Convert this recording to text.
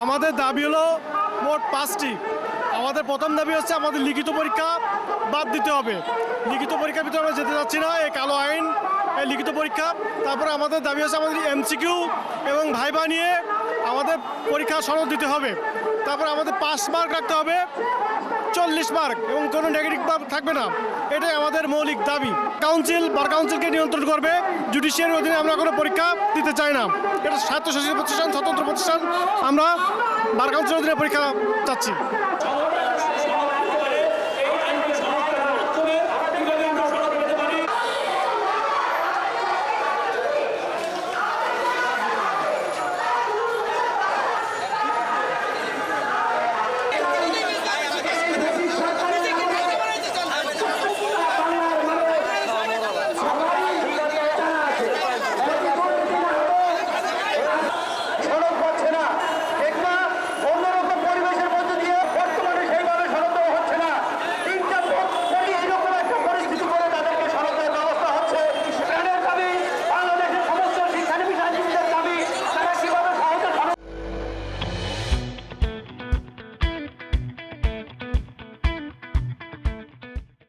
আমাদের দাবি হলো মোট 5টি। আমাদের প্রথম দাবি হচ্ছে আমাদের লিখিত পরীক্ষা বাদ দিতে হবে। লিখিত পরীক্ষার ভিতরে আমরা যেতে যাচ্ছি না, এই কালো আইন, এই লিখিত পরীক্ষা। তারপরে আমাদের দাবি হচ্ছে আমাদের এমসিকিউ এবং ভাইবা নিয়ে আমাদের পরীক্ষা সনদ দিতে হবে। তারপরে আমাদের 5 মার্ক রাখতে হবে, 40 মার্ক, এবং কোনো নেগেটিভ মার্ক থাকবে না। এটাই আমাদের মৌলিক দাবি। বার কাউন্সিলকে নিয়ন্ত্রণ করবে, জুডিশিয়ারির অধীনে আমরা কোনো পরীক্ষা দিতে চাই না। এটা স্বায়ত্তশাসিত প্রতিষ্ঠান, স্বতন্ত্র প্রতিষ্ঠান। আমরা বার কাউন্সিলের অধীনে পরীক্ষা চাচ্ছি।